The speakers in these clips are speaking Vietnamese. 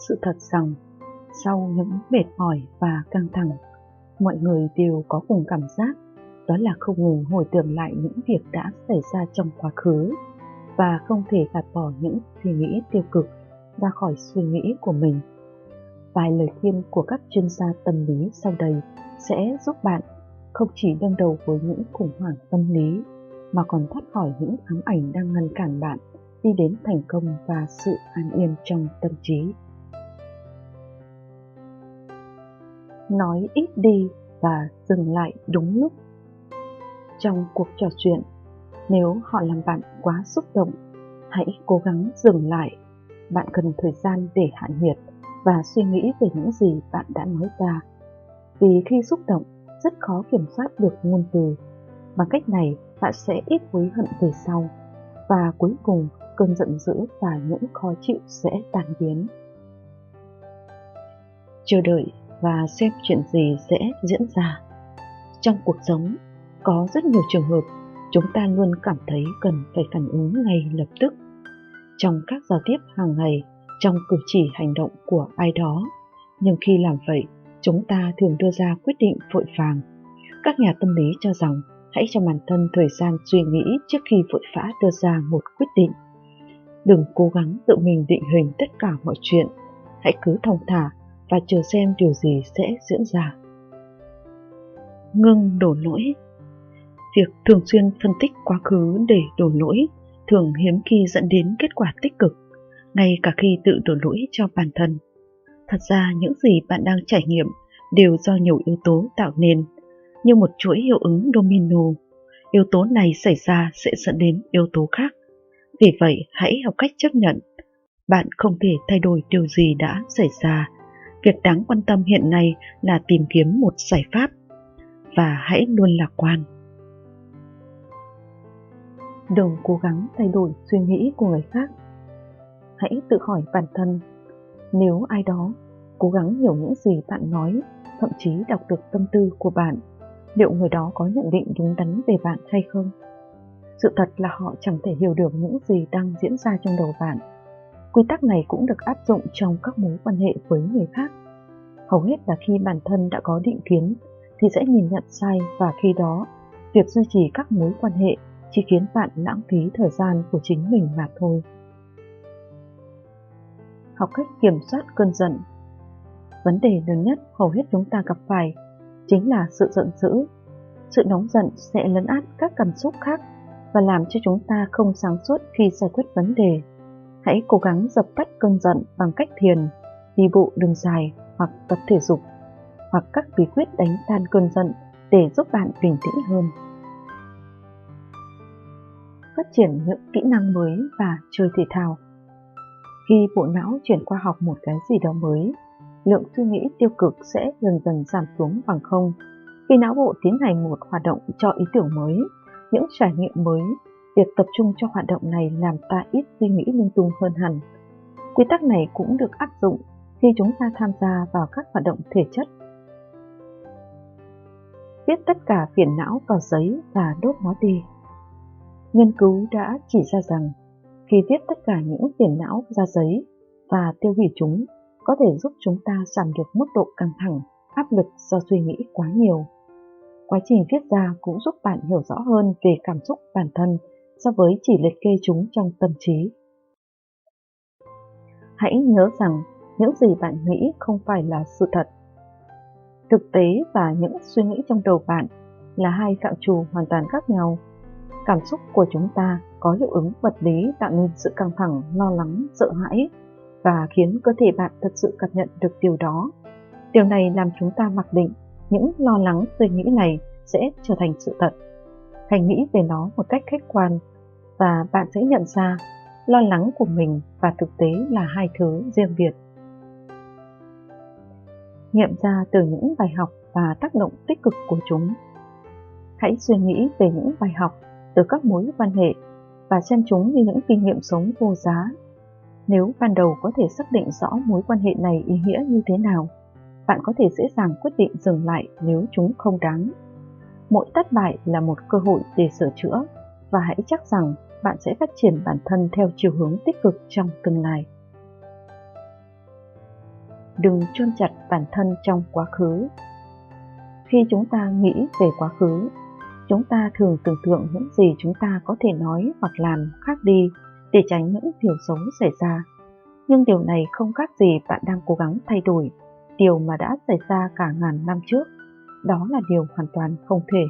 sự thật rằng sau những mệt mỏi và căng thẳng, mọi người đều có cùng cảm giác, đó là không ngừng hồi tưởng lại những việc đã xảy ra trong quá khứ và không thể gạt bỏ những suy nghĩ tiêu cực ra khỏi suy nghĩ của mình. Vài lời khuyên của các chuyên gia tâm lý sau đây sẽ giúp bạn không chỉ đương đầu với những khủng hoảng tâm lý mà còn thoát khỏi những ám ảnh đang ngăn cản bạn đi đến thành công và sự an yên trong tâm trí. Nói ít đi và dừng lại đúng lúc. Trong cuộc trò chuyện, nếu họ làm bạn quá xúc động, hãy cố gắng dừng lại. Bạn cần thời gian để hạ nhiệt và suy nghĩ về những gì bạn đã nói ra. Vì khi xúc động, rất khó kiểm soát được ngôn từ. Bằng cách này, bạn sẽ ít hối hận về sau. Và cuối cùng, cơn giận dữ và những khó chịu sẽ tan biến. Chờ đợi và xem chuyện gì sẽ diễn ra. Trong cuộc sống, có rất nhiều trường hợp chúng ta luôn cảm thấy cần phải phản ứng ngay lập tức. Trong các giao tiếp hàng ngày, trong cử chỉ hành động của ai đó. Nhưng khi làm vậy, chúng ta thường đưa ra quyết định vội vàng. Các nhà tâm lý cho rằng hãy cho bản thân thời gian suy nghĩ trước khi vội vã đưa ra một quyết định. Đừng cố gắng tự mình định hình tất cả mọi chuyện. Hãy cứ thong thả và chờ xem điều gì sẽ diễn ra. Ngưng đổ lỗi. Việc thường xuyên phân tích quá khứ để đổ lỗi thường hiếm khi dẫn đến kết quả tích cực, ngay cả khi tự đổ lỗi cho bản thân. Thật ra những gì bạn đang trải nghiệm đều do nhiều yếu tố tạo nên, như một chuỗi hiệu ứng domino. Yếu tố này xảy ra sẽ dẫn đến yếu tố khác. Vì vậy, hãy học cách chấp nhận. Bạn không thể thay đổi điều gì đã xảy ra. Việc đáng quan tâm hiện nay là tìm kiếm một giải pháp. Và hãy luôn lạc quan. Đừng cố gắng thay đổi suy nghĩ của người khác. Hãy tự hỏi bản thân, nếu ai đó cố gắng hiểu những gì bạn nói, thậm chí đọc được tâm tư của bạn, liệu người đó có nhận định đúng đắn về bạn hay không? Sự thật là họ chẳng thể hiểu được những gì đang diễn ra trong đầu bạn. Quy tắc này cũng được áp dụng trong các mối quan hệ với người khác. Hầu hết là khi bản thân đã có định kiến thì sẽ nhìn nhận sai, và khi đó, việc duy trì các mối quan hệ chỉ khiến bạn lãng phí thời gian của chính mình mà thôi. Học cách kiểm soát cơn giận. Vấn đề lớn nhất hầu hết chúng ta gặp phải chính là sự giận dữ. Sự nóng giận sẽ lấn át các cảm xúc khác và làm cho chúng ta không sáng suốt khi giải quyết vấn đề. Hãy cố gắng dập tắt cơn giận bằng cách thiền, đi bộ đường dài hoặc tập thể dục, hoặc các bí quyết đánh tan cơn giận để giúp bạn bình tĩnh hơn. Phát triển những kỹ năng mới và chơi thể thao. Khi bộ não chuyển qua học một cái gì đó mới, lượng suy nghĩ tiêu cực sẽ dần dần giảm xuống bằng không. Khi não bộ tiến hành một hoạt động cho ý tưởng mới, những trải nghiệm mới, việc tập trung cho hoạt động này làm ta ít suy nghĩ lung tung hơn hẳn. Quy tắc này cũng được áp dụng khi chúng ta tham gia vào các hoạt động thể chất. Viết tất cả phiền não vào giấy và đốt nó đi. Nghiên cứu đã chỉ ra rằng khi viết tất cả những phiền não ra giấy và tiêu hủy chúng có thể giúp chúng ta giảm được mức độ căng thẳng, áp lực do suy nghĩ quá nhiều. Quá trình viết ra cũng giúp bạn hiểu rõ hơn về cảm xúc bản thân so với chỉ liệt kê chúng trong tâm trí. Hãy nhớ rằng những gì bạn nghĩ không phải là sự thật. Thực tế và những suy nghĩ trong đầu bạn là hai phạm trù hoàn toàn khác nhau. Cảm xúc của chúng ta có hiệu ứng vật lý tạo nên sự căng thẳng, lo lắng, sợ hãi và khiến cơ thể bạn thật sự cảm nhận được điều đó. Điều này làm chúng ta mặc định những lo lắng, suy nghĩ này sẽ trở thành sự thật. Hãy nghĩ về nó một cách khách quan và bạn sẽ nhận ra lo lắng của mình và thực tế là hai thứ riêng biệt. Nghiệm ra từ những bài học và tác động tích cực của chúng. Hãy suy nghĩ về những bài học từ các mối quan hệ và xem chúng như những kinh nghiệm sống vô giá. Nếu ban đầu có thể xác định rõ mối quan hệ này ý nghĩa như thế nào, bạn có thể dễ dàng quyết định dừng lại nếu chúng không đáng. Mỗi thất bại là một cơ hội để sửa chữa, và hãy chắc rằng bạn sẽ phát triển bản thân theo chiều hướng tích cực trong tương lai. đừng chôn chặt bản thân trong quá khứ. Khi chúng ta nghĩ về quá khứ, chúng ta thường tưởng tượng những gì chúng ta có thể nói hoặc làm khác đi để tránh những điều xấu xảy ra. Nhưng điều này không khác gì bạn đang cố gắng thay đổi điều mà đã xảy ra cả ngàn năm trước. Đó là điều hoàn toàn không thể.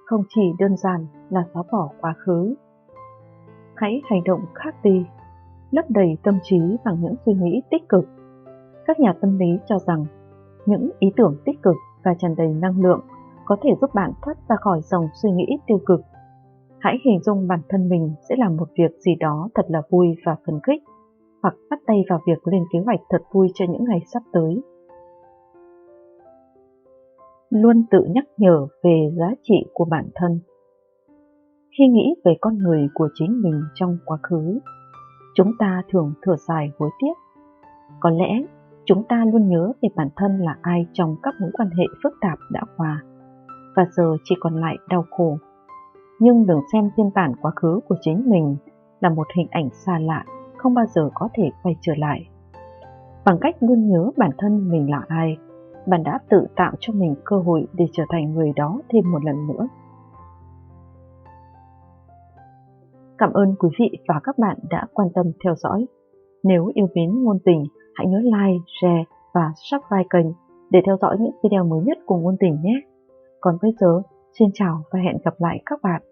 Không chỉ đơn giản là xóa bỏ quá khứ. Hãy hành động khác đi, lấp đầy tâm trí bằng những suy nghĩ tích cực. Các nhà tâm lý cho rằng những ý tưởng tích cực và tràn đầy năng lượng có thể giúp bạn thoát ra khỏi dòng suy nghĩ tiêu cực. Hãy hình dung bản thân mình sẽ làm một việc gì đó thật là vui và phấn khích, hoặc bắt tay vào việc lên kế hoạch thật vui cho những ngày sắp tới. Luôn tự nhắc nhở về giá trị của bản thân. Khi nghĩ về con người của chính mình trong quá khứ, chúng ta thường thở dài hối tiếc. Có lẽ chúng ta luôn nhớ về bản thân là ai trong các mối quan hệ phức tạp đã qua, và giờ chỉ còn lại đau khổ. Nhưng đừng xem phiên bản quá khứ của chính mình là một hình ảnh xa lạ, không bao giờ có thể quay trở lại. Bằng cách luôn nhớ bản thân mình là ai, bạn đã tự tạo cho mình cơ hội để trở thành người đó thêm một lần nữa. Cảm ơn quý vị và các bạn đã quan tâm theo dõi. Nếu yêu mến ngôn tình, hãy nhớ like, share và subscribe kênh để theo dõi những video mới nhất của ngôn tình nhé. Còn bây giờ, xin chào và hẹn gặp lại các bạn.